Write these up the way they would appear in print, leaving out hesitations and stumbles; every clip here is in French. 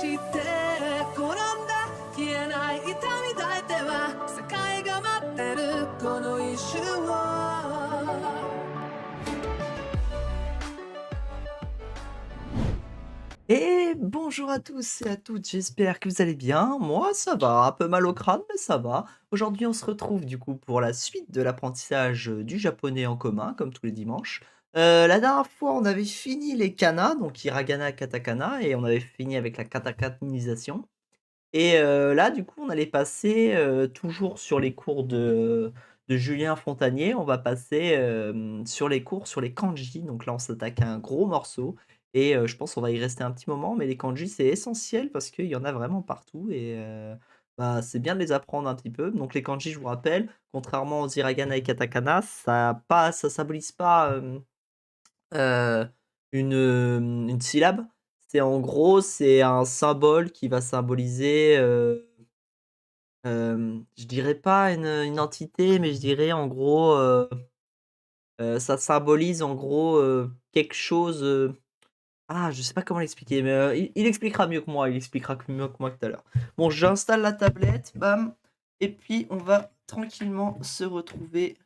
して転んだ消えない痛み抱いては世界が待ってるこの一瞬を Et bonjour à tous et à toutes, j'espère que vous allez bien. Moi, ça va, un peu mal au crâne, mais ça va. Aujourd'hui, on se retrouve du coup pour la suite de l'apprentissage du japonais en commun, comme tous les dimanches. La dernière fois, on avait fini les kana, donc hiragana, katakana, et on avait fini avec la katakanisation. Et là, du coup, on allait passer, toujours sur les cours de Julien Fontanier, on va passer, sur les cours sur les kanji. Donc là, on s'attaque à un gros morceau et je pense qu'on va y rester un petit moment, mais les kanji, c'est essentiel parce qu'il y en a vraiment partout et bah, c'est bien de les apprendre un petit peu. Donc les kanji, je vous rappelle, contrairement aux hiragana et katakana, ça symbolise pas, Heu, une syllabe. C'est en gros, c'est un symbole qui va symboliser, je dirais pas une entité, mais je dirais en gros, ça symbolise en gros, quelque chose, je sais pas comment l'expliquer, mais, il expliquera mieux que moi, il expliquera mieux que moi tout à l'heure. Bon, j'installe la tablette, bam et puis on va tranquillement se retrouver,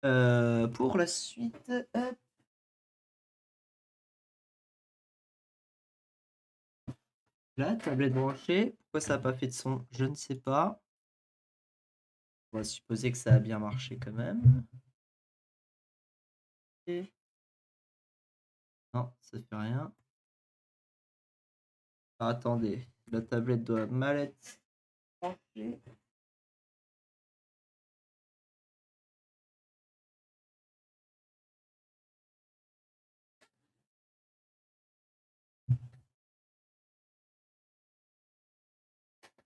pour la suite. Hop. La tablette branchée. Pourquoi ça a pas fait de son? Je ne sais pas. On va supposer que ça a bien marché quand même. Et non, ça fait rien. Ah, attendez, la tablette doit mal être branchée.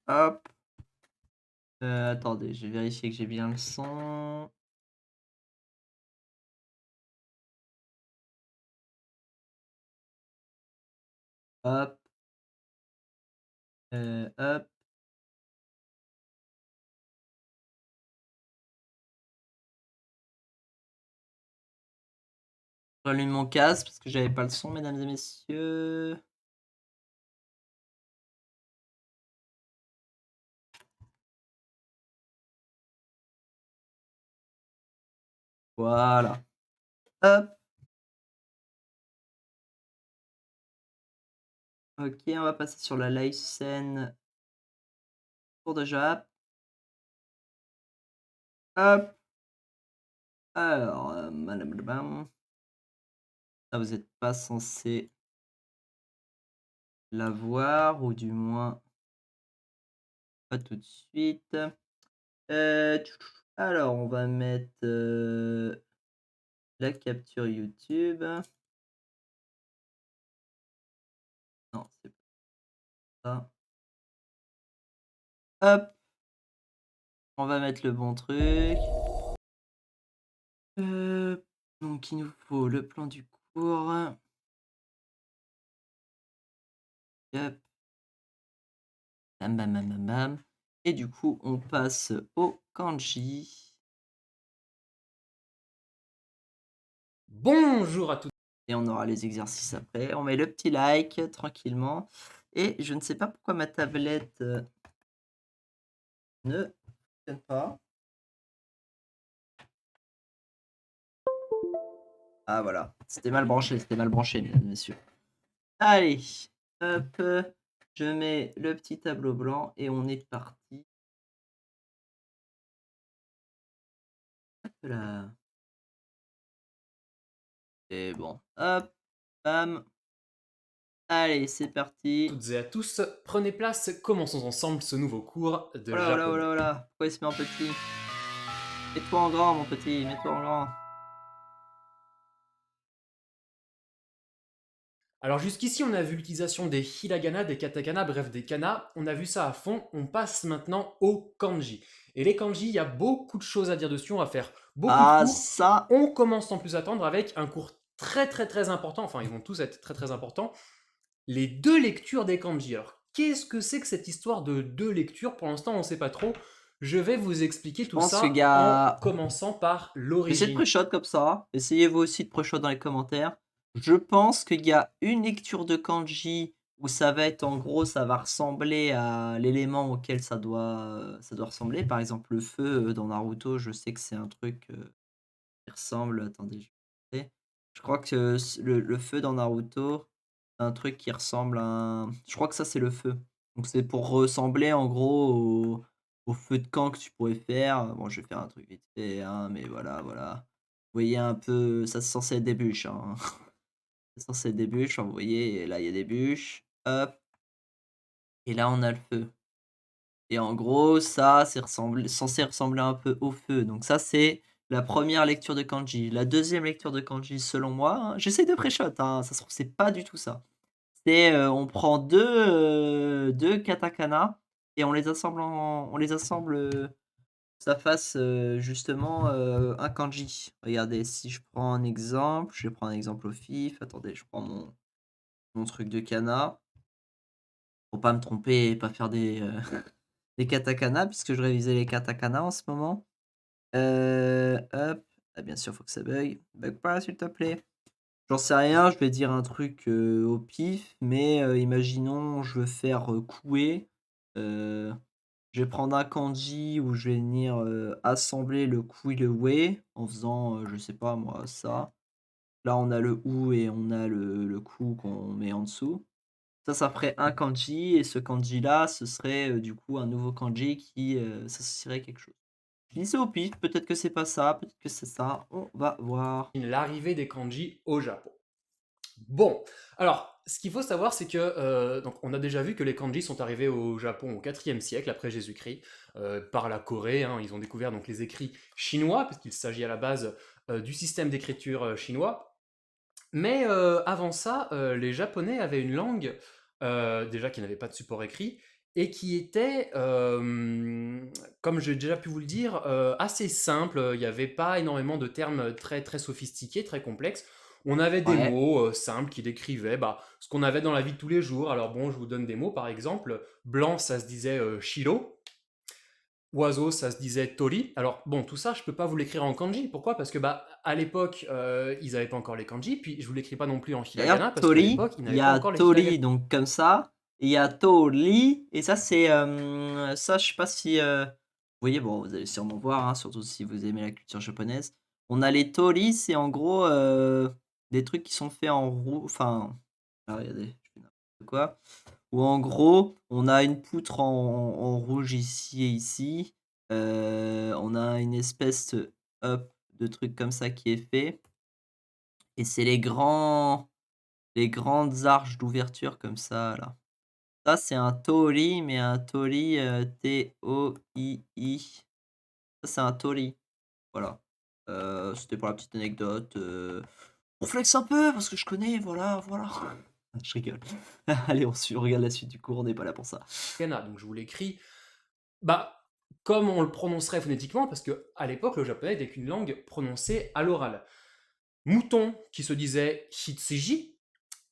Hop. Attendez, je vais vérifier que j'ai bien le son. Hop. Hop. J'allume mon casque parce que j'avais pas le son, mesdames et messieurs. Voilà. Hop. OK, on va passer sur la live scène cours de Jap. Hop. Alors, ça, vous êtes pas censé la voir ou du moins pas tout de suite. Alors on va mettre, la capture YouTube. Non, c'est pas ça. Hop, on va mettre le bon truc. Donc il nous faut le plan du cours. Hop, bam, bam, bam, bam, bam et du coup, on passe au kanji Bonjour à tous. et on aura les exercices après. On met le petit like tranquillement et je ne sais pas pourquoi ma tablette, ne fonctionne pas. Ah voilà, c'était mal branché, mesdames et messieurs. Allez, hop, je mets le petit tableau blanc et on est parti. Hop là. Et bon, hop, bam. Allez, c'est parti. Toutes et à tous, prenez place, commençons ensemble ce nouveau cours Oh de là, oh là, oh japonais. là, oh là. Pourquoi il se met en petit? Mets-toi en grand, mon petit, mets-toi en grand. Alors jusqu'ici, on a vu l'utilisation des hiragana, des katakana, bref des kana, on a vu ça à fond, on passe maintenant aux kanji. Et les kanji, il y a beaucoup de choses à dire dessus, on va faire beaucoup de Ah, cours. ça. On commence sans plus attendre avec un cours très très très important, enfin ils vont tous être très très importants, les deux lectures des kanji. Alors qu'est-ce que c'est que cette histoire de deux lectures? Pour l'instant, on ne sait pas trop. Je vais vous expliquer Je tout pense qu'il y ça en a. commençant par Essayez de l'origine. pré-shot comme ça. Essayez vous aussi de pré-shot dans les commentaires. Je pense qu'il y a une lecture de kanji où ça va être en gros, ça va ressembler à l'élément auquel ça doit ressembler. Par exemple, le feu, dans Naruto, je sais que c'est un truc, qui ressemble attendez, je vais regarder. Je crois que le feu dans Naruto, c'est un truc qui ressemble à un je crois que ça, c'est le feu. Donc c'est pour ressembler en gros au feu de camp que tu pourrais faire. Bon, je vais faire un truc vite fait, hein, mais voilà, voilà. Vous voyez un peu ça, c'est censé être des bûches, hein. C'est censé être des bûches, hein, vous voyez? Et là, il y a des bûches, hop, et là, on a le feu. Et en gros, ça, c'est censé ressembler un peu au feu. Donc ça, c'est la première lecture de kanji. La deuxième lecture de kanji, selon moi, hein, j'essaie de pré-shot, hein, ça se trouve, c'est pas du tout ça. C'est, on prend 2 katakana et on les assemble, que ça fasse, justement, un kanji. Regardez, si je prends un exemple, je vais prendre un exemple au pif. Attendez, je prends mon truc de kana, pour pas me tromper et pas faire des katakana, puisque je révisais les katakana en ce moment. Hop, ah bien sûr, faut que ça bug. Bug pas s'il te plaît. J'en sais rien, je vais dire un truc, au pif, mais imaginons je veux faire, couer, heu, je vais prendre un kanji où je vais venir, assembler le ku et le wei en faisant, je sais pas moi, ça. Là, on a le ou et on a le ku qu'on met en dessous. Ça ferait un kanji et ce kanji-là, ce serait, du coup, un nouveau kanji qui, s'associerait à quelque chose. Je dis ça au pif, peut-être que c'est pas ça, peut-être que c'est ça, on va voir. L'arrivée des kanji au Japon. Bon, alors, ce qu'il faut savoir, c'est que donc on a déjà vu que les kanji sont arrivés au Japon au IVe siècle après Jésus-Christ par la Corée, hein. Ils ont découvert donc les écrits chinois, puisqu'il s'agit à la base du système d'écriture chinois. Mais avant ça, les Japonais avaient une langue déjà qui n'avait pas de support écrit et qui était, comme j'ai déjà pu vous le dire, assez simple. Il n'y avait pas énormément de termes très, très sophistiqués, très complexes. On avait des Ouais, mots simples qui décrivaient bah, ce qu'on avait dans la vie de tous les jours. Alors bon, je vous donne des mots, par exemple. Blanc, ça se disait shiro. Oiseau, ça se disait tori. Alors bon, tout ça, je peux pas vous l'écrire en kanji. Pourquoi? Parce que bah à l'époque, ils n'avaient pas encore les kanji. Puis je vous l'écris pas non plus en d'ailleurs hiragana parce qu'à Tori, l'époque, ils il n'avaient y pas a encore les hiragana. Tori donc comme ça, et il y a Tori et ça c'est, ça je sais pas si, vous voyez, bon vous allez sûrement voir, hein, surtout si vous aimez la culture japonaise. On a les Tori, c'est en gros, des trucs qui sont faits en roue enfin, ah regardez, je fais n'importe quoi. Où en gros, on a une poutre en rouge ici et ici, on a une espèce, hop, de truc comme ça qui est fait et c'est les grandes arches d'ouverture comme ça là. Ça c'est un torii, mais un torii, T-O-I-I. Ça c'est un torii, voilà. C'était pour la petite anecdote, on flex un peu parce que je connais, voilà, voilà. Je rigole. Allez, on regarde la suite du cours, on n'est pas là pour ça. Donc je vous l'écris bah, comme on le prononcerait phonétiquement, parce que à l'époque, le japonais n'était qu'une langue prononcée à l'oral. Mouton qui se disait hitsuji,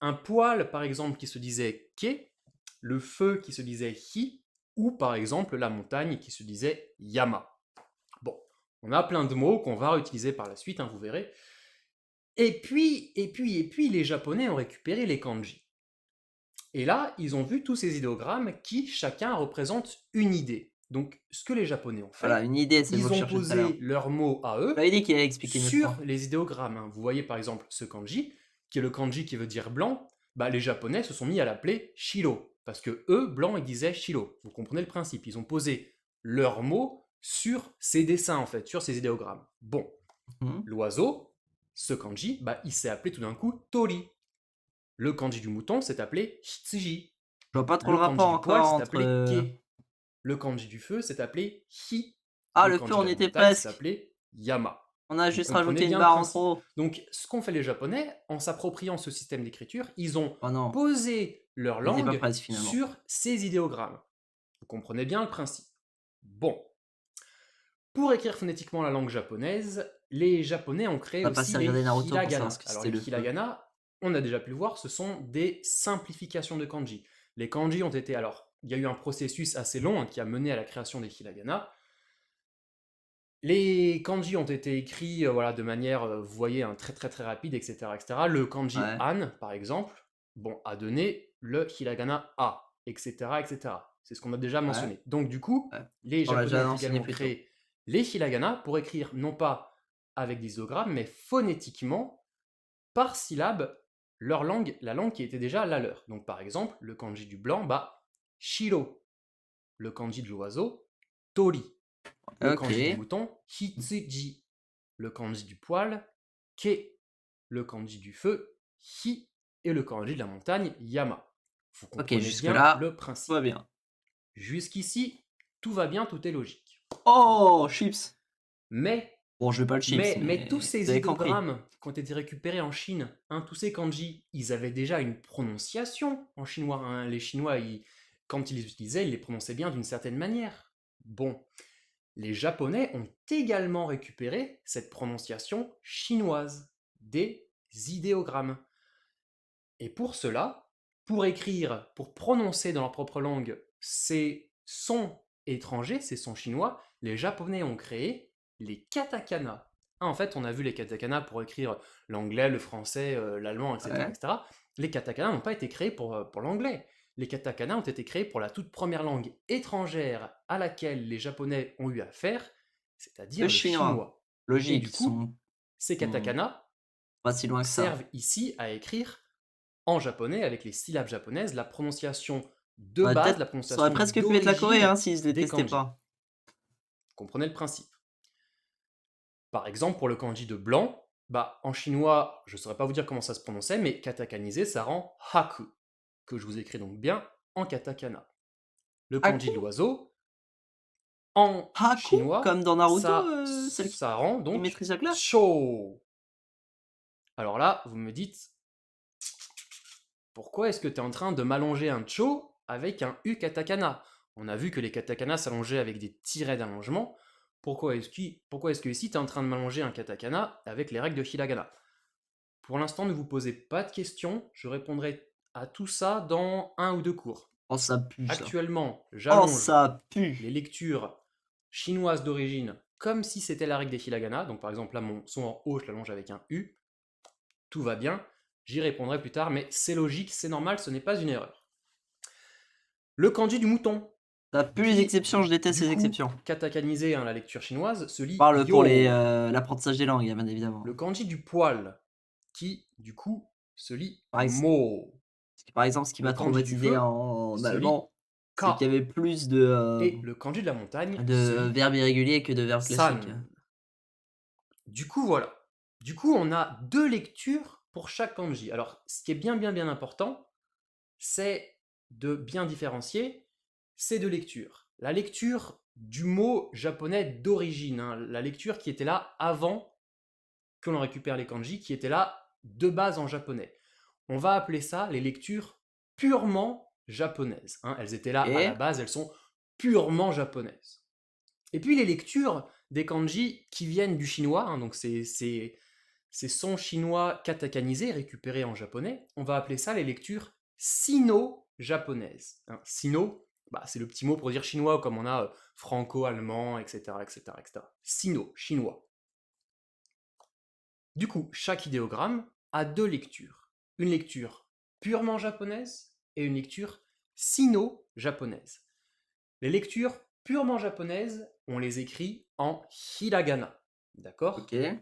un poil par exemple qui se disait ke, le feu qui se disait hi, ou par exemple la montagne qui se disait yama. Bon, on a plein de mots qu'on va réutiliser par la suite, hein, vous verrez. Et puis, les Japonais ont récupéré les kanji. Et là, ils ont vu tous ces idéogrammes qui, chacun, représentent une idée. Donc, ce que les Japonais ont Voilà, fait, une idée, c'est le mot ils que je ont cherchais tout à l'heure. posé leurs mots à Je eux m'avais dit qu'il allait expliquer une autre sur fois. les idéogrammes, hein. Vous voyez par exemple ce kanji, qui est le kanji qui veut dire blanc, bah, les Japonais se sont mis à l'appeler shiro, parce que eux, blanc, ils disaient shiro. Vous comprenez le principe, ils ont posé leurs mots sur ces dessins, en fait, sur ces idéogrammes. Bon, Mmh. l'oiseau, ce kanji, bah, il s'est appelé tout d'un coup tori. Le kanji du mouton s'est appelé hitsuji. Je vois pas trop le Le rapport kanji du poil encore s'est entre, appelé ke. Le kanji du feu s'est appelé hi. ah Le le feu, kanji de on la y était montagne s'est presque! appelé yama. On a Vous juste comprenez rajouté une bien le barre en principe. trop. Donc, ce qu'ont fait les Japonais, en s'appropriant ce système d'écriture, ils ont Oh non, posé leur on y était pas langue presque finalement. sur ces idéogrammes. Vous comprenez bien le principe. Bon, pour écrire phonétiquement la langue japonaise, les Japonais ont créé On a pas aussi assez les regardé Naruto pour savoir ce hiragana. que Alors c'était les le feu. hiragana, on a déjà pu le voir, ce sont des simplifications de kanji. Les kanji ont été, alors, il y a eu un processus assez long hein, qui a mené à la création des hiragana. Les kanji ont été écrits voilà, de manière, vous voyez, très très très rapide, etc., etc. Le kanji Ouais. an, par exemple, bon, a donné le hiragana A, etc., etc. C'est ce qu'on a déjà Ouais, mentionné. Donc du coup, ouais. les On l'a Japonais déjà ont enseigné également plus tôt. créé les hiragana pour écrire non pas avec des isogrammes, mais phonétiquement, par syllabe, leur langue, la langue qui était déjà la leur. Donc par exemple, le kanji du blanc, shiro. Le kanji de l'oiseau, tori. Le kanji du Ok. mouton, hitsuji. Le kanji du poil, ke. Le kanji du feu, hi. Et le kanji de la montagne, yama. Vous Ok, comprenez bien jusque-là, le tout va principe. bien. Jusqu'ici, tout va bien, tout est logique. Oh, chips! Mais Bon, je veux pas le chips, Mais tous mais vous ces avez compris. idéogrammes qui ont été récupérés en Chine, tous ces kanji, ils avaient déjà une prononciation en chinois, hein. Les Chinois, quand ils les utilisaient, ils les prononçaient bien d'une certaine manière. Bon, les Japonais ont également récupéré cette prononciation chinoise des idéogrammes. Et pour cela, pour écrire, pour prononcer dans leur propre langue ces sons étrangers, ces sons chinois, les Japonais ont créé les katakana. En fait, on a vu les katakana pour écrire l'anglais, le français, l'allemand, etc., Ouais. etc. Les katakana n'ont pas été créés pour l'anglais. Les katakana ont été créés pour la toute première langue étrangère à laquelle les Japonais ont eu affaire, Le c'est-à-dire le chinois. chinois. Et Logique, du ils coup, ces sont katakana pas si loin que ça. servent ici à écrire en japonais avec les syllabes japonaises, la prononciation de Ouais, base, peut-être, la ça aurait prononciation presque pu être la Corée, d'origine hein, s'ils les des testaient kanji. pas. Comprenez le principe. Par exemple, pour le kanji de blanc, en chinois, je ne saurais pas vous dire comment ça se prononçait, mais katakanisé, ça rend haku, que je vous écris donc bien en katakana. Le kanji de Haku? l'oiseau, en Haku? chinois, Comme dans Naruto, celle ça rend qui donc maîtrise la glace? chou. Alors là, vous me dites, pourquoi est-ce que tu es en train de m'allonger un cho avec un U katakana? On a vu que les katakana s'allongeaient avec des tirets d'allongement. Pourquoi est-ce que ici tu es en train de m'allonger un katakana avec les règles de hiragana? Pour l'instant, ne vous posez pas de questions, je répondrai à tout ça dans un ou deux cours. Oh, ça pue, ça. Actuellement, Oh, j'allonge ça les pue! lectures chinoises d'origine comme si c'était la règle des hiragana. Donc par exemple, là, mon son en haut, je l'allonge avec un U. Tout va bien. J'y répondrai plus tard, mais c'est logique, c'est normal, ce n'est pas une erreur. Le kanji du mouton, Ça pue les qui, exceptions, je déteste du les coup, exceptions. katakanisé, la lecture chinoise, se Je lit parle pour yo. l'apprentissage des langues, bien évidemment. Le kanji du poil, qui, du coup, se lit Par, ex- mo. par exemple, ce qui Le m'a kanji du traumatisé feu en se lit allemand, c'est qu'il y ka. avait plus Et le kanji de la montagne se de lit verbes irréguliers que de verbes classiques. san. Du coup, voilà. Du coup, on a deux lectures pour chaque kanji. Alors, ce qui est bien, bien, bien important, c'est de bien différencier ces deux lectures. La lecture du mot japonais d'origine, la lecture qui était là avant que l'on récupère les kanji, qui était là de base en japonais. On va appeler ça les lectures purement japonaises. Elles étaient là à la Et base, elles sont purement japonaises. Et puis les lectures des kanji qui viennent du chinois, donc ces sons chinois katakanisés récupérés en japonais, on va appeler ça les lectures sino-japonaises. Sino, c'est le petit mot pour dire chinois, comme on a franco-allemand, etc., etc., etc. Sino, chinois. Du coup, chaque idéogramme a deux lectures. Une lecture purement japonaise et une lecture sino-japonaise. Les lectures purement japonaises, on les écrit en hiragana. D'accord? ok. Les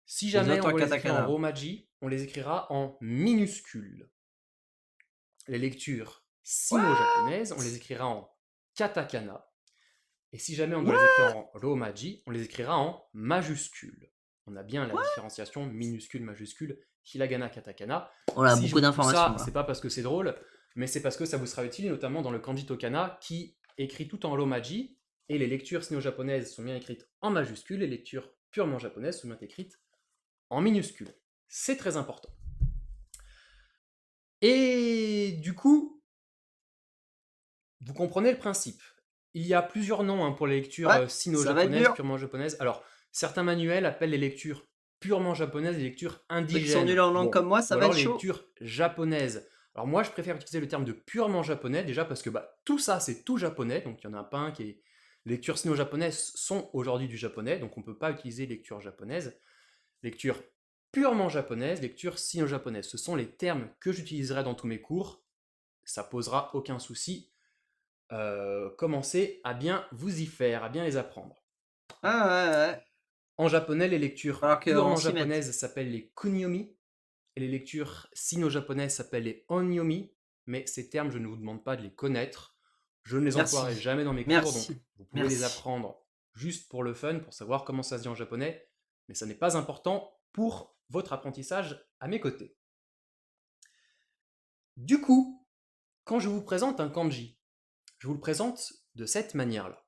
Si jamais autres on en doit les écrire en katakana. romaji, on les écrira en minuscules. Les lectures What? sino-japonaises, on les écrira en katakana. Et si jamais on doit What? les écrire en romaji, on les écrira en majuscules. On a bien la What? différenciation minuscule-majuscule, hiragana, katakana. On a Si je beaucoup vous dis tout d'informations ça, là. c'est pas parce que c'est drôle, mais c'est parce que ça vous sera utile, notamment dans le kanji tokana, qui écrit tout en romaji, et les lectures sino-japonaises sont bien écrites en majuscules, les lectures purement japonaises sont bien écrites en minuscules. C'est très important. Et du coup, vous comprenez le principe. Il y a plusieurs noms pour les lectures Ouais, ça va être sino-japonaises, dur. purement japonaises. Alors, certains manuels appellent les lectures purement japonaises les lectures Ceux qui sont nuls indigènes. en langue comme moi, ça Ou va alors être les chaud. lectures japonaises. Alors moi, je préfère utiliser le terme de purement japonais, déjà parce que tout ça, c'est tout japonais. Donc il n'y en a pas un qui est... Les lectures sino-japonaises sont aujourd'hui du japonais, donc on ne peut pas utiliser lecture japonaise. Lecture purement japonaise, lecture sino-japonaise. Ce sont les termes que j'utiliserai dans tous mes cours. Ça posera aucun souci. Commencez à bien vous y faire, à bien les apprendre. Ah ouais, ouais. En japonais, les lectures Alors qu'on purement s'y mette. japonaises s'appellent les kunyomi, et les lectures sino-japonaises s'appellent les onyomi, mais ces termes, je ne vous demande pas de les connaître. Je ne les emploierai Merci. jamais dans mes cours, donc Merci. vous pouvez les Merci. apprendre juste pour le fun, pour savoir comment ça se dit en japonais, mais ça n'est pas important pour votre apprentissage à mes côtés. Du coup, quand je vous présente un kanji, je vous le présente de cette manière-là.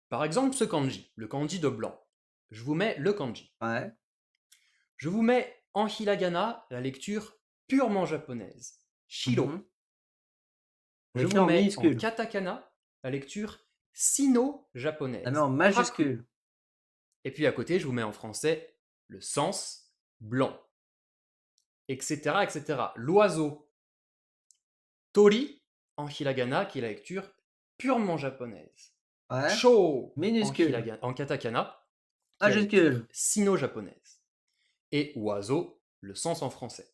Par exemple, ce kanji, le kanji de blanc. Je vous mets le kanji. Ouais. Je vous mets en hiragana la lecture purement japonaise, shiro. Mhm. Je Écrit vous en mets en minuscule. katakana la lecture La mets sino-japonaise, en haku. majuscule. Et puis à côté, je vous mets en français le sens blanc, etc., etc. L'oiseau, tori, en hiragana, qui est la lecture purement japonaise. Ouais. Cho, Minuscule. en katakana, qui est la lecture Majuscule. sino-japonaise. Et oiseau, le sens en français,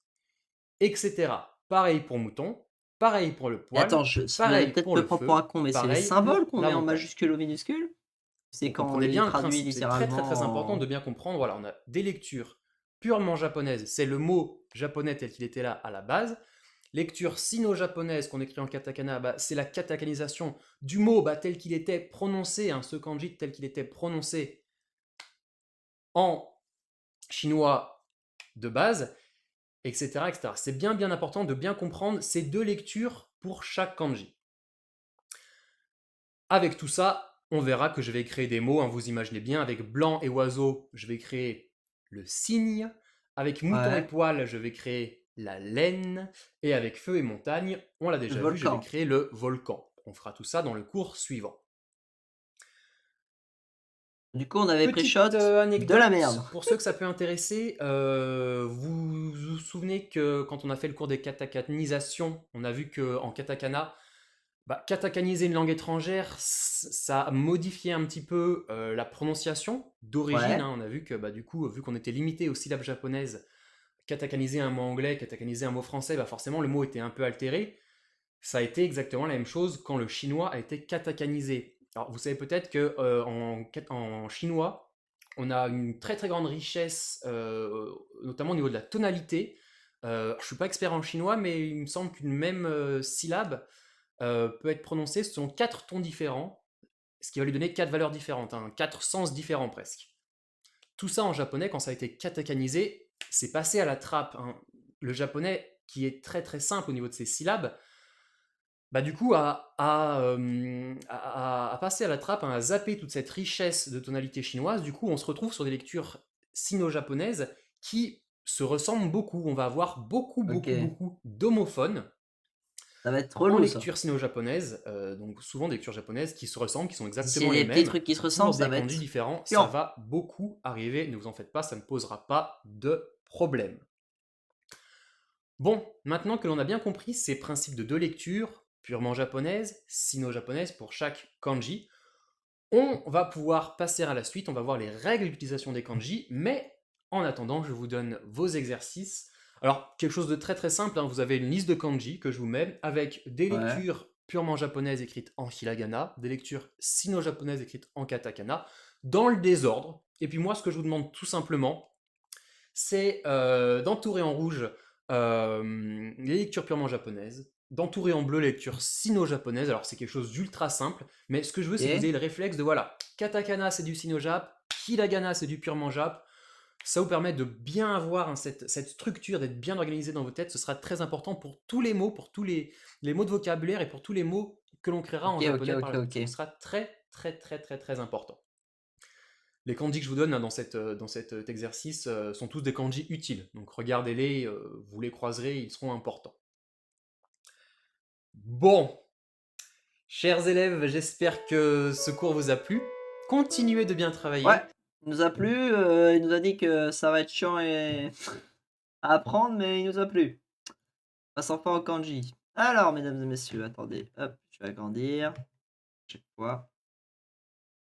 etc. Pareil pour mouton, pareil pour le Et poil, attends, vous allez pareil peut-être pour me le prendre pour un feu, con, mais c'est les pareil symboles pour qu'on la met en montagne. majuscule ou minuscule? C'est Vous quand on comprenez les bien le traduit principe, c'est très très très important de littéralement. bien comprendre. Voilà, on a des lectures purement japonaises, c'est le mot japonais tel qu'il était là à la base. Lecture sino-japonaise qu'on écrit en katakana, bah, c'est la katakanisation du mot tel qu'il était prononcé, ce kanji tel qu'il était prononcé en chinois de base, etc., etc. C'est bien bien important de bien comprendre ces deux lectures pour chaque kanji. Avec tout ça, on verra que je vais créer des mots, vous imaginez bien, avec blanc et oiseau, je vais créer le cygne, avec mouton et Ouais. poil, je vais créer la laine, et avec feu et montagne, on l'a Le déjà vu, je vais volcan. créer le volcan. On fera tout ça dans le cours suivant. Du coup, on avait pris Petite shot de la anecdote, merde. pour ceux que ça peut intéresser, vous vous souvenez que quand on a fait le cours des katakanisations, on a vu qu'en katakana, katakaniser une langue étrangère, ça a modifié un petit peu la prononciation d'origine. Ouais. On a vu que du coup, vu qu'on était limité aux syllabes japonaises, katakaniser un mot anglais, katakaniser un mot français, forcément le mot était un peu altéré. Ça a été exactement la même chose quand le chinois a été katakanisé. Alors vous savez peut-être que en chinois, on a une très très grande richesse, notamment au niveau de la tonalité. Je suis pas expert en chinois, mais il me semble qu'une même syllabe peut être prononcée selon 4 tons différents, ce qui va lui donner 4 valeurs différentes, 4 sens différents presque. Tout ça en japonais, quand ça a été katakanisé, c'est passé à la trappe. Le japonais, qui est très très simple au niveau de ses syllabes, du coup, a passé à la trappe, a zappé toute cette richesse de tonalité chinoise. Du coup, on se retrouve sur des lectures sino-japonaises qui se ressemblent beaucoup. On va avoir beaucoup, beaucoup, Ok. beaucoup d'homophones Ça va être en relou, ça. lecture sino-japonaise, donc souvent des lectures japonaises qui se ressemblent, qui sont Si c'est exactement les des petits mêmes, trucs qui se pour ressemblent, ça des va kanji être différents, ça chiant. va beaucoup arriver, ne vous en faites pas, ça ne posera pas de problème. Bon, maintenant que l'on a bien compris ces principes de deux lectures, purement japonaises, sino-japonaises pour chaque kanji, on va pouvoir passer à la suite, on va voir les règles d'utilisation des kanji, mais en attendant, je vous donne vos exercices. Alors, quelque chose de très très simple, vous avez une liste de kanji que je vous mets avec des Ouais. lectures purement japonaises écrites en hiragana, des lectures sino-japonaises écrites en katakana, dans le désordre. Et puis moi, ce que je vous demande tout simplement, c'est d'entourer en rouge les lectures purement japonaises, d'entourer en bleu les lectures sino-japonaises. Alors c'est quelque chose d'ultra simple, mais ce que je veux, c'est que vous ayez le réflexe de voilà, katakana c'est du sino-jap, hiragana c'est du purement jap. Ça vous permet de bien avoir cette structure, d'être bien organisé dans vos têtes. Ce sera très important pour tous les mots, pour tous les mots de vocabulaire et pour tous les mots que l'on créera en Ok, japonais ok, par ok, la suite. ok. Ce sera très très très très très important. Les kanji que je vous donne dans cet exercice sont tous des kanji utiles. Donc regardez-les, vous les croiserez, ils seront importants. Bon, chers élèves, j'espère que ce cours vous a plu. Continuez de bien travailler. Ouais, il nous a plu, il nous a dit que ça va être chiant à apprendre, mais il nous a plu. Passons pas au kanji. Alors, mesdames et messieurs, attendez, hop, je vais agrandir. Chaque fois.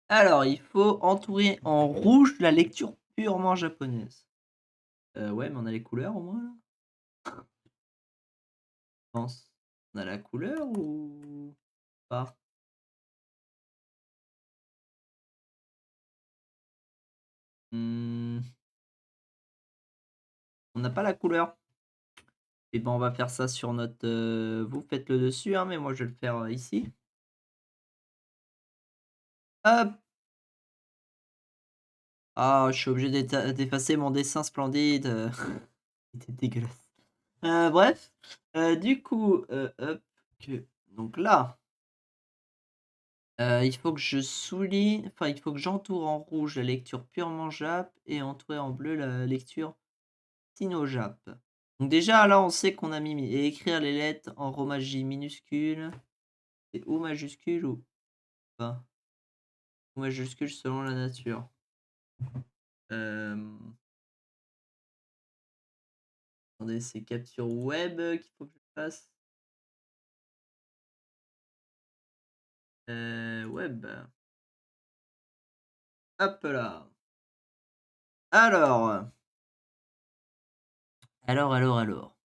Alors, il faut entourer en rouge la lecture purement japonaise. Ouais, mais on a les couleurs au moins là? Je pense. On a la couleur ou pas? Mmh, on n'a pas la couleur. Et ben, on va faire ça sur notre, vous faites-le dessus, hein, mais moi je vais le faire, ici. Hop! Ah, je suis obligé d'effacer mon dessin splendide, c'était dégueulasse. Bref, du coup, hop, que donc là, il faut que je souligne enfin, il faut que j'entoure en rouge la lecture purement Jap et entourer en bleu la lecture sino-Jap. Donc déjà là, on sait qu'on a mis et écrire les lettres en romaji minuscule et ou majuscule ou pas? Ou majuscule selon la nature. Hem, attendez, c'est capture web, qu'il faut que je fasse? Web. Hop là. Alors, alors.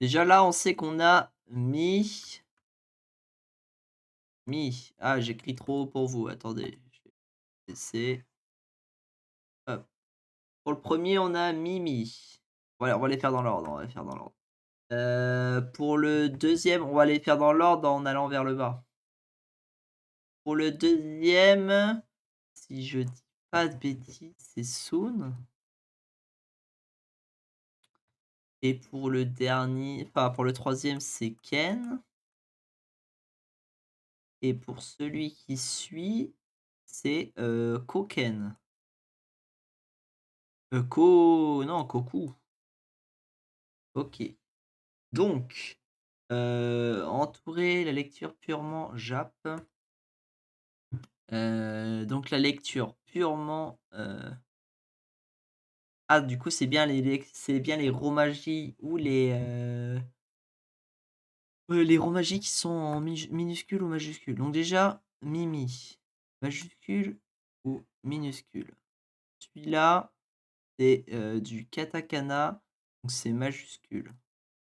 Déjà là, on sait qu'on a mis ah, j'écris trop haut pour vous, attendez, je vais baisser, hop. Pour le premier, on a Mimi. Voilà, on va les faire dans l'ordre, on va les faire dans l'ordre. Pour le deuxième, on va les faire dans l'ordre en allant vers le bas. Pour le deuxième, si je dis pas de bêtises, c'est Soon. Et pour le dernier enfin, pour le troisième, c'est Ken. Et pour celui qui suit, c'est, Koken. Ko non, Koku. OK. Donc, entourer la lecture purement Jap. Donc la lecture purement, ah du coup, c'est bien les romaji ou les romaji qui sont en minuscule ou majuscule. Donc déjà, Mimi, majuscule ou minuscule? Celui-là, c'est, du katakana, donc c'est majuscule.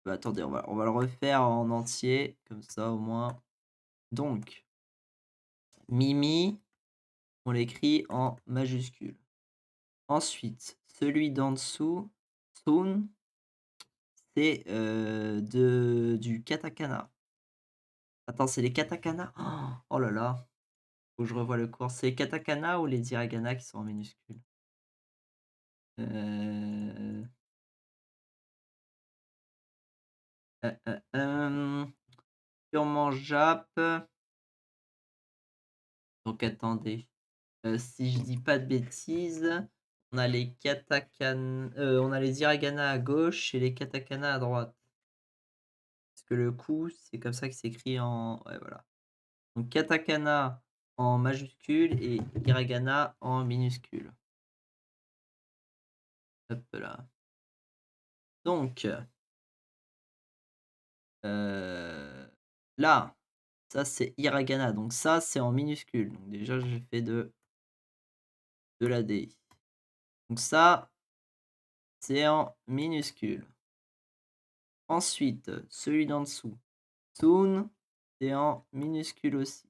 Bah, attendez, on va le refaire en entier, comme ça au moins. Donc, Mimi, on l'écrit en majuscule. Ensuite, celui d'en dessous, Sun, c'est, du katakana. Attends, c'est les katakana? Oh là là, faut que je revoie le cours. C'est les katakana ou les hiragana qui sont en minuscule? Heu, purement jap, donc attendez, si je dis pas de bêtises, on a les on a les hiragana à gauche et les katakana à droite. Parce que le coup, c'est comme ça que c'est écrit en ouais, voilà. Donc katakana en majuscule et hiragana en minuscule. Hop là. Donc, là, ça c'est hiragana, donc ça c'est en minuscule. Donc déjà j'ai fait de la DI. Donc ça, c'est en minuscule. Ensuite, celui d'en dessous, Sun, c'est en minuscule aussi.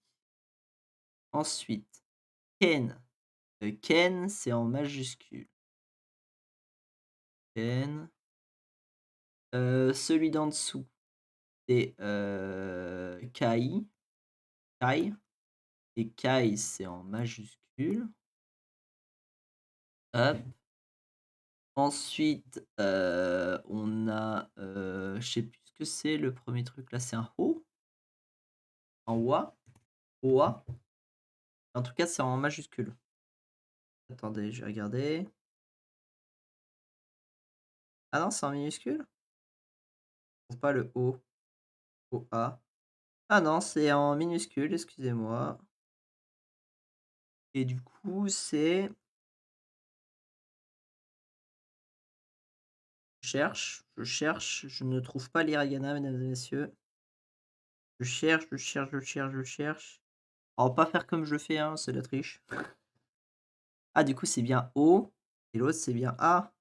Ensuite, Ken, Ken, c'est en majuscule. Ken. Celui d'en dessous, c'est, Kai, Kai et Kai, c'est en majuscule. Hop. Ensuite, on a, je sais plus ce que c'est le premier truc là, c'est un O? En OA? OA? En tout cas, c'est en majuscule. Attendez, je vais regarder. Ah non, c'est en minuscule? C'est pas le O. OA. Ah non, c'est en minuscule, excusez-moi. Et du coup, c'est je ne trouve pas l'hiragana, mesdames et messieurs. Je cherche. Alors pas faire comme je fais, hein, c'est de la triche. Ah du coup, c'est bien O et l'autre, c'est bien A.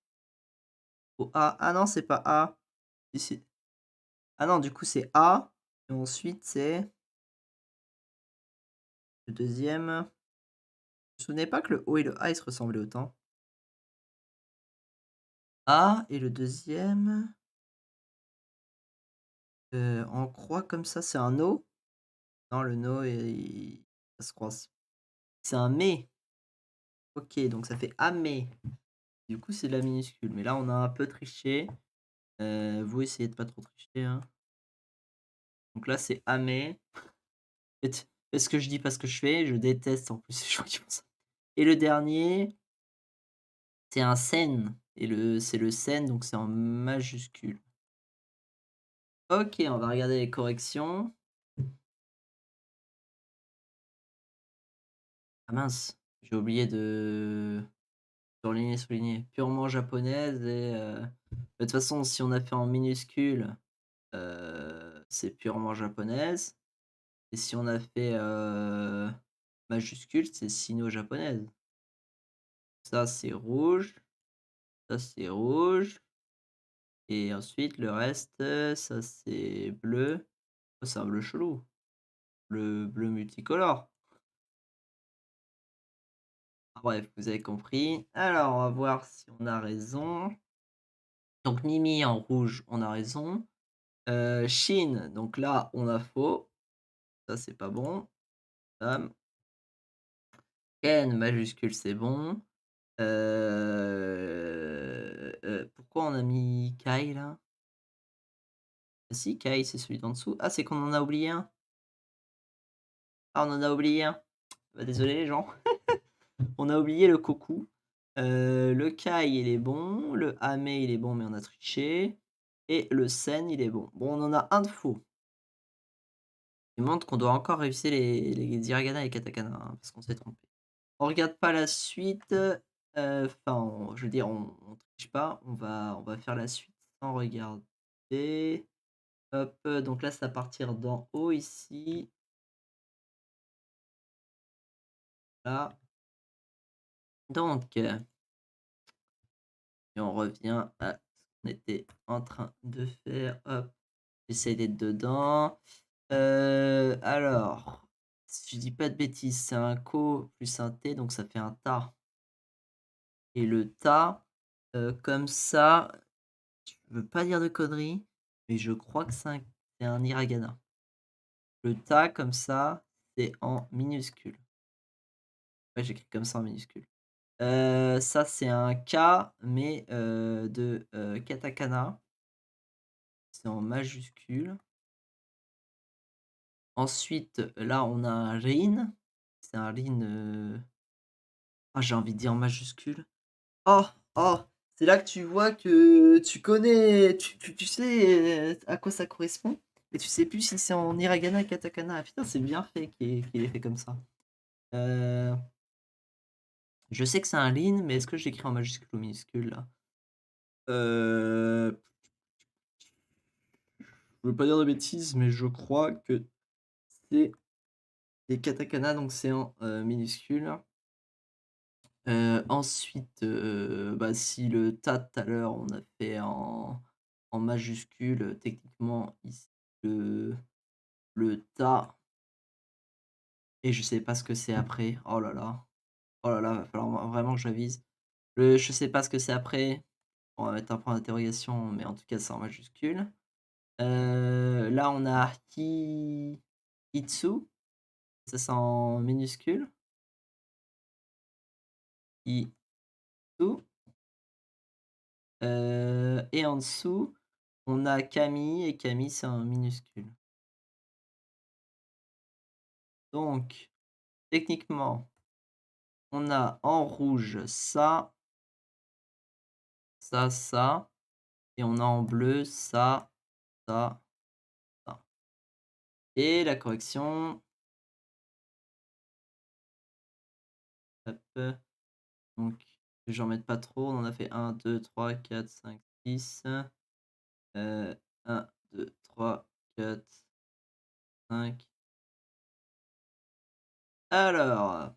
O A. Ah non, c'est pas A. Ici. Ah non, du coup, c'est A. Et ensuite, c'est le deuxième. Je me souvenais pas que le O et le A, ils se ressemblaient autant. A et le deuxième. En croix comme ça, c'est un O? Non, le no et ça se croise. C'est un mais. OK, donc ça fait amé. Du coup, c'est de la minuscule. Mais là, on a un peu triché. Vous essayez de pas trop tricher, hein. Donc là, c'est amé. Faites ce que je dis, pas ce que je fais. Je déteste en plus les gens qui font ça. Et le dernier, c'est un sen. Et c'est le sen, donc c'est en majuscule. OK, on va regarder les corrections. Ah mince, j'ai oublié de surligner, souligner. Purement japonaise et de toute façon, si on a fait en minuscule, c'est purement japonaise et si on a fait, majuscule, c'est sino-japonaise. Ça, c'est rouge, ça, c'est rouge et ensuite le reste, ça, c'est bleu. Oh, c'est un bleu chelou, bleu multicolore. Ah bref, vous avez compris. Alors, on va voir si on a raison. Donc Mimi en rouge, on a raison. Shin, donc là, on a faux. Ça, c'est pas bon. Bam. Ken majuscule, c'est bon. Pourquoi on a mis Kai là? Ah si, Kai, c'est celui d'en dessous. Ah, c'est qu'on en a oublié un? Ah, on en a oublié un. Bah, désolé les gens. On a oublié le Koku. Le Kai, il est bon. Le Ame, il est bon, mais on a triché. Et le Sen, il est bon. Bon, on en a un de faux. Il montre qu'on doit encore réussir les hiragana et les katakana, hein, parce qu'on s'est trompé. On regarde pas la suite, enfin, je veux dire, on triche pas, on va faire la suite sans regarder. Hop, donc là, ça va partir d'en haut ici. Là. Donc, et on revient à ce qu'on était en train de faire. Hop, j'essaie d'être dedans. Alors, si je dis pas de bêtises, c'est un ko plus un t, donc ça fait un ta. Et le ta, comme ça, je veux pas dire de conneries, mais je crois que c'est un hiragana. Le ta comme ça, c'est en minuscule. Ouais, j'écris comme ça en minuscule. Ça, c'est un K, mais de katakana. C'est en majuscule. Ensuite, là, on a un rin. C'est un rin, ah, j'ai envie de dire en majuscule. Oh! Oh! C'est là que tu vois que tu connais, tu sais, à quoi ça correspond et tu sais plus si c'est en hiragana, katakana. Ah putain, c'est bien fait qu'il ait fait comme ça. Heu, je sais que c'est un rin, mais est-ce que j'écris en majuscule ou minuscule là? Je veux pas dire de bêtises, mais je crois que c'est des katakana, donc c'est en, minuscule. Ensuite, bah, si le ta tout à l'heure, on a fait en majuscule, techniquement ici le ta et je sais pas ce que c'est après. Oh là là. Oh là là, va falloir vraiment que j'avise. Je sais pas ce que c'est après. On va mettre un point d'interrogation, mais en tout cas, c'est en majuscule. Là, on a Itsu, ça c'est en minuscule. Itsu. Et en dessous, on a Camille et Camille, c'est en minuscule. Donc, techniquement, on a en rouge ça, ça et on a en bleu ça, ça, ça. Et la correction, hop, donc que j'en mette pas trop, on en a fait 1, 2, 3, 4, 5, 6. 1, 2, 3, 4, 5. Alors,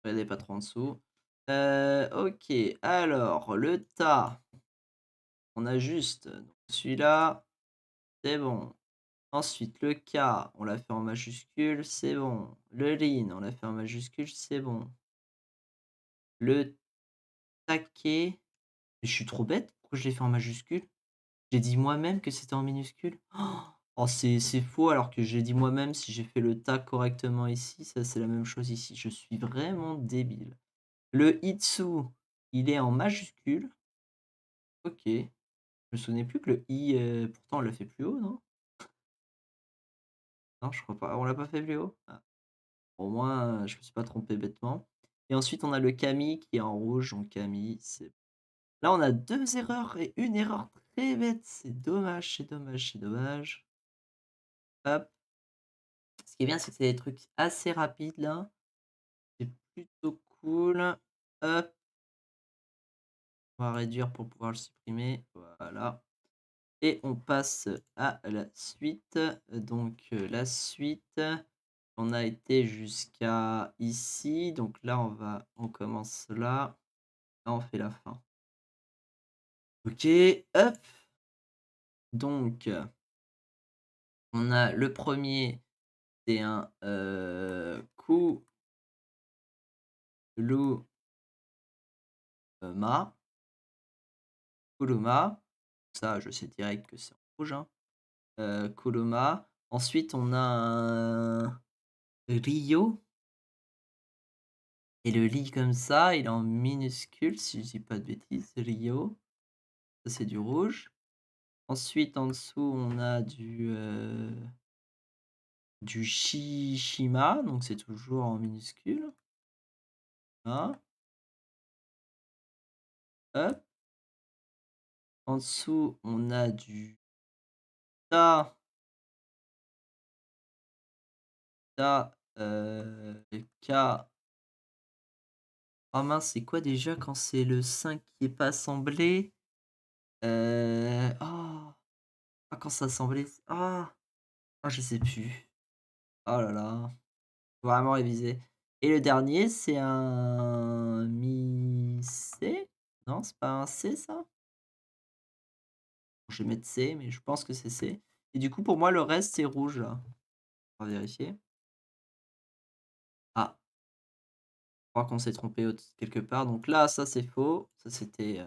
regardez pas trop en dessous. OK, alors le ta, on a juste donc celui-là, c'est bon. Ensuite le K, on l'a fait en majuscule, c'est bon. Le lin, on l'a fait en majuscule, c'est bon. Le taquet, mais je suis trop bête, pourquoi je l'ai fait en majuscule? J'ai dit moi-même que c'était en minuscule? Oh c'est faux alors que j'ai dit moi-même si j'ai fait le ta correctement ici, ça c'est la même chose ici. Je suis vraiment débile. Le itsu, il est en majuscule. OK. Je me souvenais plus que le i, pourtant on l'a fait plus haut, non? Non, je crois pas. On l'a pas fait plus haut? Ah. Au moins, je me suis pas trompé bêtement et ensuite on a le kami qui est en rouge, donc kami, c'est là on a 2 erreurs et une erreur très bête. C'est dommage, c'est dommage, c'est dommage. Hop. Ce qui est bien, c'est que c'est des trucs assez rapides là. C'est plutôt cool. Hop, on va réduire pour pouvoir le supprimer. Voilà et on passe à la suite. Donc, la suite, on a été jusqu'à ici. Donc là, on commence là. Là, on fait la fin. OK, hop. Donc, on a le premier, c'est un, Kuluma. Kuluma. Ça, je sais direct que c'est en rouge, hein. Kuluma. Ensuite, on a un Rio et le li comme ça, il est en minuscule, si je dis pas de bêtises. Rio. Ça, c'est du rouge. Ensuite, en dessous, on a du Shima, donc c'est toujours en minuscule. Hein. Hop. En dessous, on a du ta, K. Ah mince, c'est quoi déjà quand c'est le 5 qui est pas assemblé? Oh! Ah quand c'est assemblé, je sais plus. Oh là là, faut vraiment réviser et le dernier, c'est un mi-C? Non, c'est pas un C ça? Je vais mettre C, mais je pense que c'est C et du coup, pour moi, le reste, c'est rouge là. On va vérifier. Ah, je crois qu'on s'est trompé quelque part, donc là, ça, c'est faux. Ça, c'était,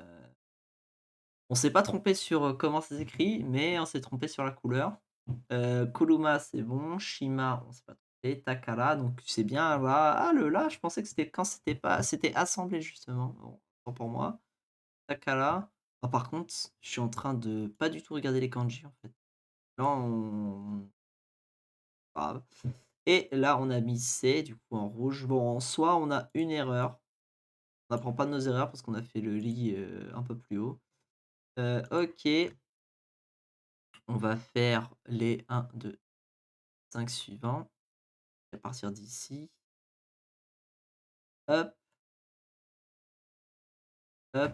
on s'est pas trompé sur, comment ça s'écrit, mais on s'est trompé sur la couleur. Kuruma, c'est bon. Shima, on s'est pas trompé. Takara, donc c'est bien là. Ah le là, je pensais que c'était quand c'était assemblé justement. Bon, autant pour moi. Takara. Ah par contre, je suis en train de pas du tout regarder les kanji en fait. Là on grave et là on a mis C du coup en rouge. Bon en soi, on a une erreur. On n'apprend pas de nos erreurs parce qu'on a fait le lit, un peu plus haut. OK. On va faire les 1, 2, 5 suivants. À partir d'ici. Hop, hop.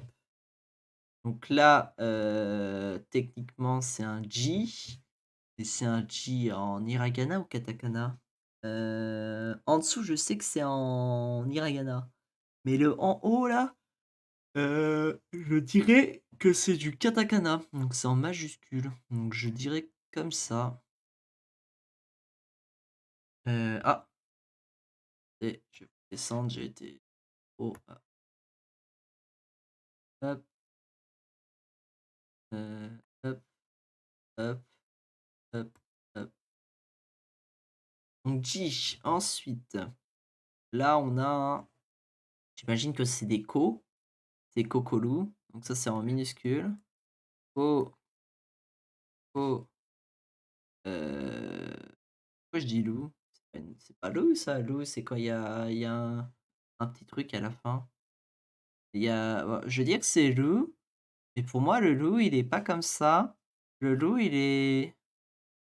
Donc là, techniquement, c'est un J et c'est un J en hiragana ou katakana? En dessous, je sais que c'est en hiragana, mais le en haut là, je dirais que c'est du katakana, donc c'est en majuscule, donc je dirais comme ça. Ah et je vais descendre, j'ai été trop, hop, hop, hop, hop, hop. Donc J. Ensuite, là, on a j'imagine que c'est des ko, c'est Kokolu, donc ça, c'est en minuscule. Ko ko, pourquoi je dis loup? C'est pas loup ça, loup, c'est quand il y a un petit truc à la fin. Il y a je veux dire que c'est loup, mais pour moi, le loup, il est pas comme ça. Le loup, il est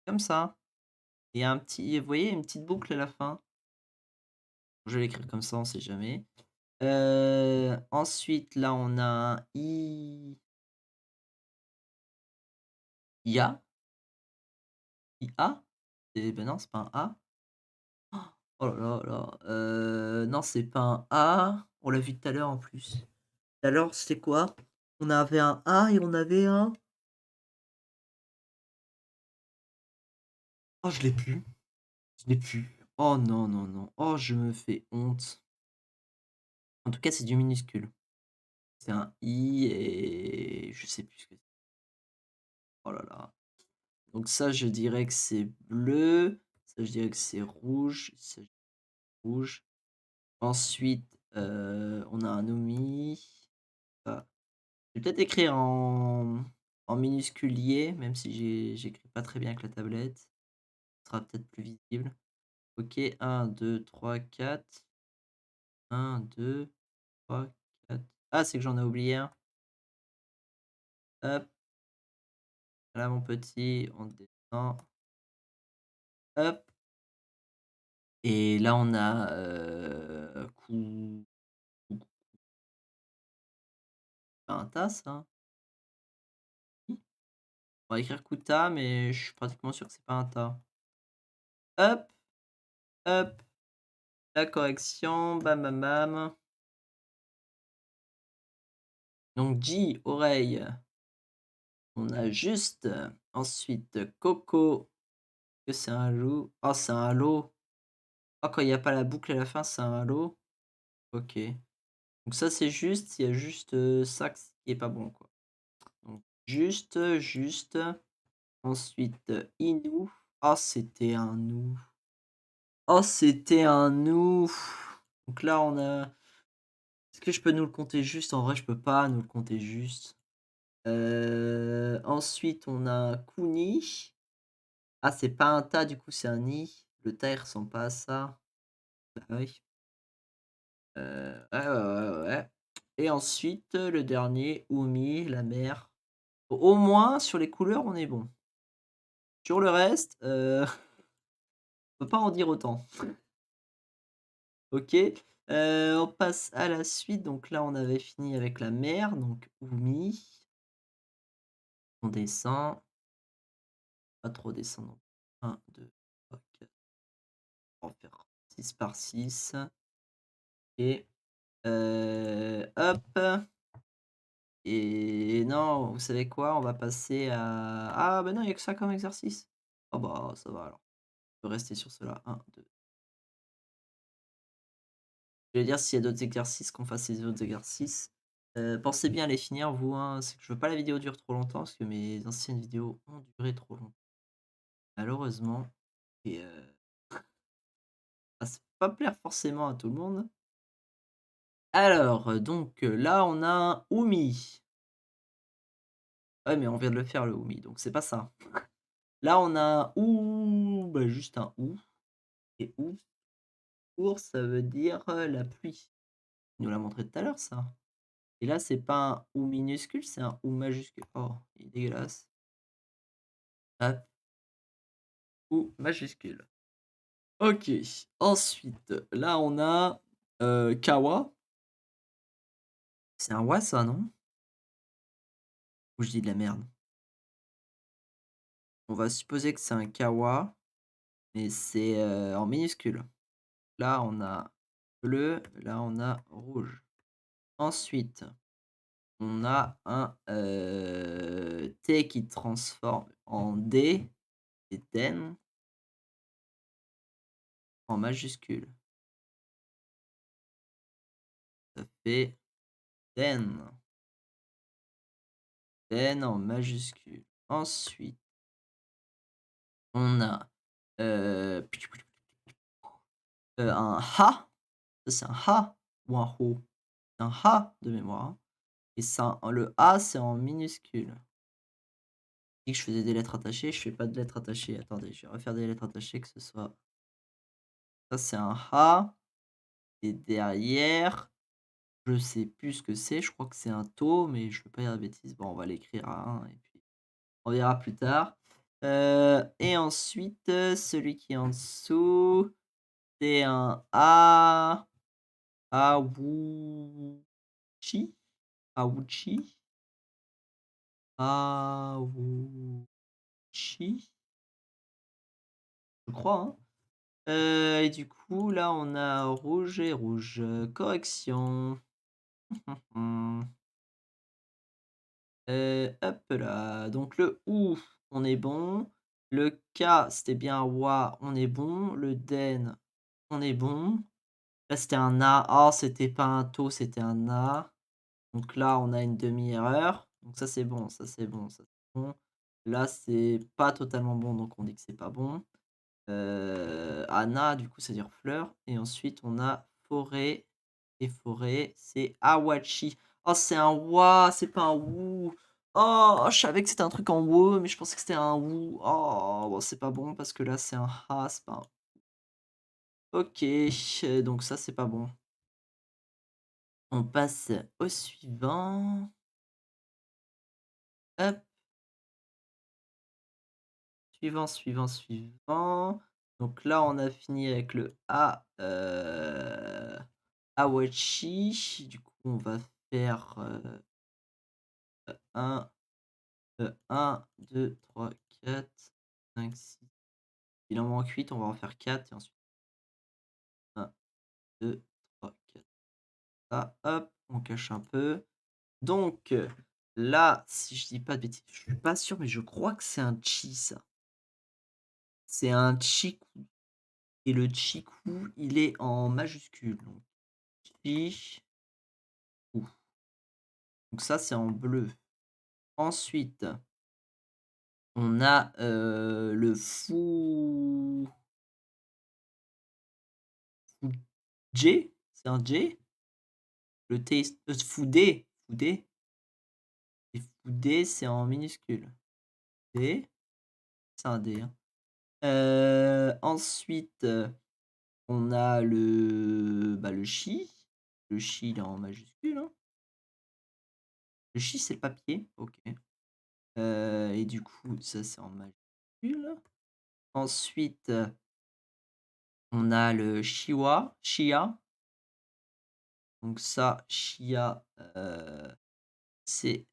comme ça. Il y a un petit vous voyez, une petite boucle à la fin. Je vais l'écrire comme ça, on sait jamais. Ensuite, là, on a un I IA? IA? Et ben non, c'est pas un A. Oh là là là, non, c'est pas un A. On l'a vu tout à l'heure en plus. Tout à l'heure, c'était quoi? On avait un A et on avait un oh, je l'ai plus, je l'ai plus. Oh non, non, non. Oh, je me fais honte. En tout cas, c'est du minuscule. C'est un I et je sais plus ce que c'est. Oh là là. Donc ça, je dirais que c'est bleu. Ça, je dirais que c'est rouge. Ça, rouge. Ensuite, on a un omi. Ah, je vais peut-être écrire en minusculier, même si j'écris pas très bien avec la tablette. Ce sera peut-être plus visible. OK, 1, 2, 3, 4. 1, 2, 3, 4. Ah, c'est que j'en ai oublié un. Hop, là mon petit, on descend. Hop et là on a, cou pas un tas ça? Si? On va écrire Kuta, mais je suis pratiquement sûr que c'est pas un tas. Hop, hop, la correction, bam bam bam. Donc J, oreille, on a juste. Ensuite Coco, que c'est un loup. Oh, c'est un lot. Ah, quand il y a pas la boucle à la fin, c'est un lot. OK. Donc ça, c'est juste, il y a juste, ça qui est pas bon, quoi. Donc juste, juste. Ensuite, Inou. Oh, c'était un nous. Oh, c'était un nous. Donc là, on a est-ce que je peux nous le compter juste? En vrai, je peux pas nous le compter juste. Ensuite, on a Kuni. Ah, c'est pas un tas, du coup, c'est un i. Le tas, il ressemble pas à ça. Bah oui. Ouais, ouais, ouais, ouais, ouais. Et ensuite, le dernier, Umi, la mer. Au moins, sur les couleurs, on est bon. Sur le reste, on peut pas en dire autant. OK, on passe à la suite. Donc là, on avait fini avec la mer, donc Umi. On descend, pas trop descendre. 1, 2, 3, 4. On va faire 6 par 6 et hop et non, vous savez quoi? On va passer à ah bah non, il y a que ça comme exercice. Ah bah, ça va alors. On peut rester sur cela. 1, 2. Je vais dire s'il y a d'autres exercices, qu'on fasse les autres exercices. Pensez bien à les finir vous, hein, c'est que je veux pas la vidéo dure trop longtemps parce que mes anciennes vidéos ont duré trop longtemps. Malheureusement et ça va pas plaire forcément à tout le monde. Alors, donc, là on a un Oumi. Ouais, mais on vient de le faire le Oumi, donc c'est pas ça. Là on a un ou, bah, juste un ou et ou pour ça veut dire, la pluie. Il nous l'a montré tout à l'heure ça. Et là c'est pas un ou minuscule, c'est un ou majuscule. Oh, il est dégueulasse. Hop, ou majuscule. OK. Ensuite, là on a, kawa. C'est un wa ça, non? Ou je dis de la merde? On va supposer que c'est un kawa, mais c'est, en minuscule. Là on a bleu, là on a rouge. Ensuite, on a un, T qui transforme en D et den en majuscule. Ça fait den. Den en majuscule. Ensuite, on a, heu, un ha. Ça c'est un ha ou un ho? C'est un ha de mémoire, hein, et ça le A c'est en minuscule. Dit que je faisais des lettres attachées, je fais pas de lettres attachées. Attendez, je vais refaire des lettres attachées que ce soit ça c'est un ha et derrière, je sais plus ce que c'est, je crois que c'est un to, mais je veux pas dire de bêtises. Bon, on va l'écrire à 1 et puis on verra plus tard. Et ensuite, celui qui est en dessous, c'est un a awuchi? Awuchi? Awuchi? Je crois, hein? Et du coup, là, on a rouge et rouge. Correction. Mmh. Hop là, donc le OU, on est bon. Le K, c'était bien WA, on est bon. Le DEN, on est bon. Là, c'était un A. Oh, c'était pas un TO, c'était un A. Donc là, on a une demi-erreur. Donc ça, c'est bon, ça, c'est bon, ça, c'est bon. Là, c'est pas totalement bon, donc on dit que c'est pas bon. Ana, du coup, ça veut dire fleur. Et ensuite, on a forêt. Et forêt, c'est Awachi. Oh, c'est un wa, c'est pas un wou. Oh, je savais que c'était un truc en wo, mais je pensais que c'était un wou. Oh, bon, c'est pas bon parce que là, c'est un ha, c'est pas un... Ok, donc ça, c'est pas bon. On passe au suivant. Hop, suivant, suivant, suivant. Donc là, on a fini avec le A. Awachi. Du coup, on va faire 1, 1, 2, 3, 4, 5, 6. Il en manque 8, on va en faire 4 et ensuite 1, 2, 3, 4. Ah, hop, on cache un peu. Donc là, si je dis pas de bêtises, je suis pas sûr, mais je crois que c'est un chi ça. C'est un chiku. Et le chiku, il est en majuscule. Donc chi. Donc ça, c'est en bleu. Ensuite, on a le J, c'est un J. Le T, Foudé, Foudé. Et Foudé, c'est en minuscule. D, c'est un D. Hein. Ensuite, on a le chi. Le chi, il est en majuscule. Hein. Le chi, c'est le papier. Ok. Et du coup, ça, c'est en majuscule. Ensuite, on a le chiwa, chia. Donc ça, chia, c'est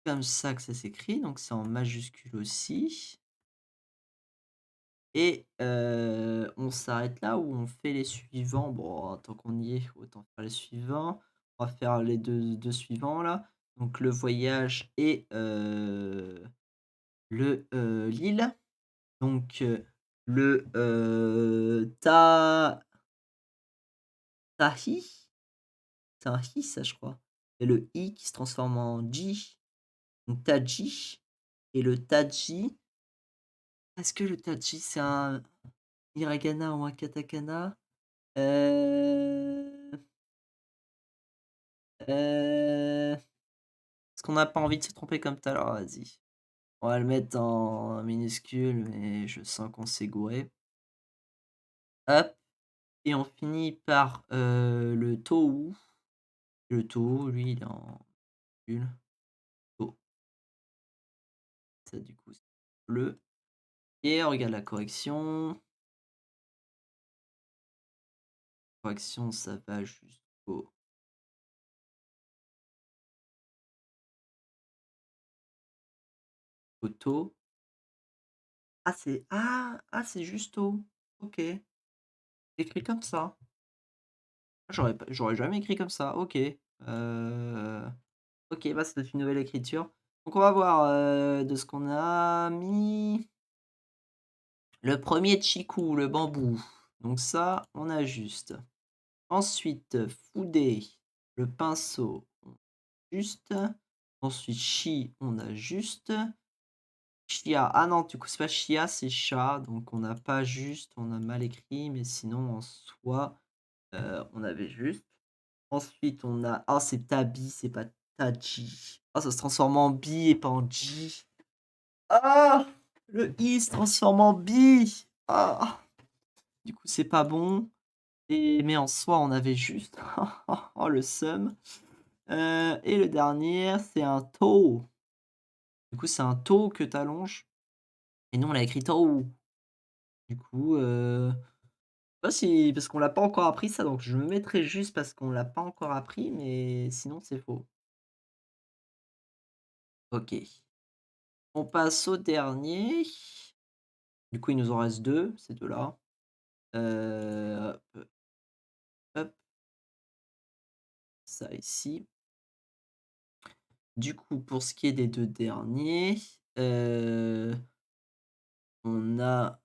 comme ça que ça s'écrit, donc c'est en majuscule aussi. Et on s'arrête là ou on fait les suivants? Bon, tant qu'on y est, autant faire les suivants. On va faire les deux suivants là. Donc le voyage et l'île. Donc le tahi, c'est un hi ça je crois. Et le i qui se transforme en ji, donc taji. Et le taji, est-ce que le taji c'est un hiragana ou un katakana? Heu, Est-ce qu'on n'a pas envie de se tromper comme tout à l'heure? Vas-y. On va le mettre en minuscule, mais je sens qu'on s'est gouré. Hop, et on finit par, le tohu. Le tohu, lui, il est en minuscule. To, ça du coup, c'est bleu. Et on regarde la correction. Correction, ça va jusqu'au to. C'est juste to. OK. Écrit comme ça. J'aurais jamais écrit comme ça. OK. OK, bah, c'est une nouvelle écriture. Donc on va voir, de ce qu'on a mis. Le premier chiku, le bambou. Donc ça, on ajuste. Ensuite, foudé, le pinceau, on ajuste. Ensuite, chi, on ajuste. Chia, ah non, du coup, c'est pas chia, c'est chat. Donc on n'a pas juste, on a mal écrit, mais sinon, en soi, on avait juste. Ensuite, on a, ah, c'est tabi, c'est pas taji. Ah, ça se transforme en bi et pas en ji. Ah! Le i se transforme en bi. Ah! Du coup, c'est pas bon. Et mais en soi, on avait juste. Oh, le seum. Et le dernier, c'est un to. Du coup, c'est un to que tu allonges. Et nous, on l'a écrit to. Du coup, pas si parce qu'on l'a pas encore appris ça, donc je me mettrai juste parce qu'on l'a pas encore appris, mais sinon c'est faux. OK. On passe au dernier. Du coup, il nous en reste 2, ces 2 là. Hop, hop, ça ici. Du coup, pour ce qui est des 2 derniers, heu, on a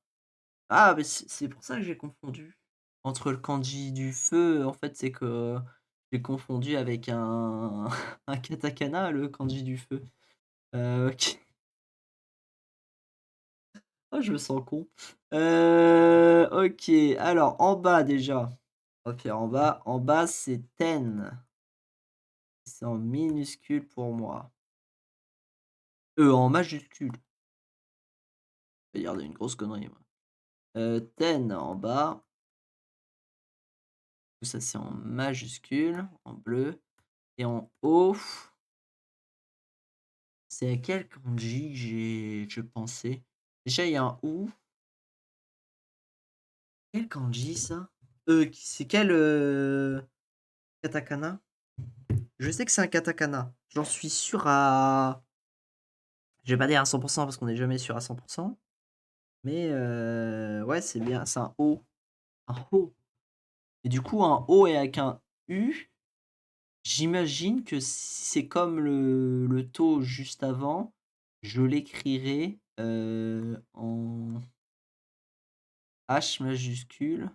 ah, mais c'est pour ça que j'ai confondu. Entre le kanji du feu, en fait, c'est que j'ai confondu avec un un katakana, le kanji du feu. OK. Oh, je me sens con. OK, alors en bas déjà, on va faire en bas. En bas, c'est ten. C'est en minuscule pour moi. En majuscule. Je vais dire une grosse connerie, moi. Ten en bas. Tout ça, c'est en majuscule, en bleu. Et en haut, c'est à quel kanji que je pensais? Déjà, il y a un ou. Quel kanji ça? C'est quel, katakana? Je sais que c'est un katakana. J'en suis sûr à je vais pas dire à 100 parce qu'on n'est jamais sûr à 100, mais ouais, c'est bien, c'est un O. Un O et du coup, un O et avec un U, j'imagine que si c'est comme le to juste avant, je l'écrirai, en H majuscule.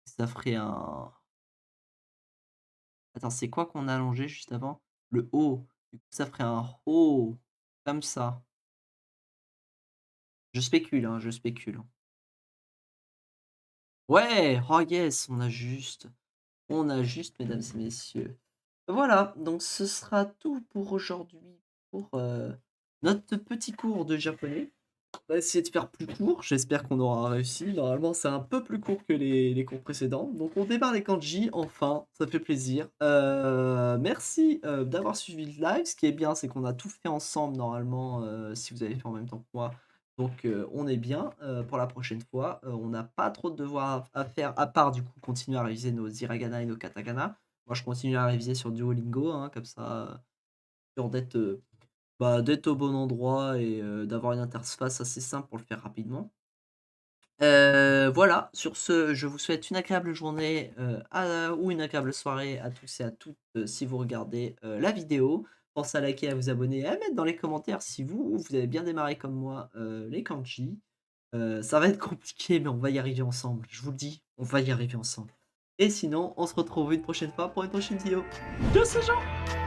Ça ferait un attends, c'est quoi qu'on a allongé juste avant? Le O. Du coup, ça ferait un ho, comme ça. Je spécule, hein, je spécule. Ouais! Oh yes, on a juste, mesdames et messieurs. Voilà, donc ce sera tout pour aujourd'hui pour, notre petit cours de japonais. On va essayer de faire plus court, j'espère qu'on aura réussi. Normalement, c'est un peu plus court que les cours précédents. Donc on démarre les kanji, enfin, ça fait plaisir. Merci, d'avoir suivi le live. Ce qui est bien, c'est qu'on a tout fait ensemble normalement, si vous avez fait en même temps que moi. Donc on est bien, pour la prochaine fois. On n'a pas trop de devoirs à faire, à part du coup continuer à réviser nos hiragana et nos katakana. Moi, je continue à réviser sur Duolingo, hein, comme ça, sûr d'être, d'être au bon endroit et d'avoir une interface assez simple pour le faire rapidement. Voilà, sur ce, je vous souhaite une agréable journée, ou une agréable soirée à tous et à toutes, si vous regardez, la vidéo. Pensez à liker, à vous abonner et à mettre dans les commentaires si vous avez bien démarré comme moi, les kanji. Ça va être compliqué, mais on va y arriver ensemble. Je vous le dis, on va y arriver ensemble. Et sinon, on se retrouve une prochaine fois pour une prochaine vidéo. Ciao, c'est Jean!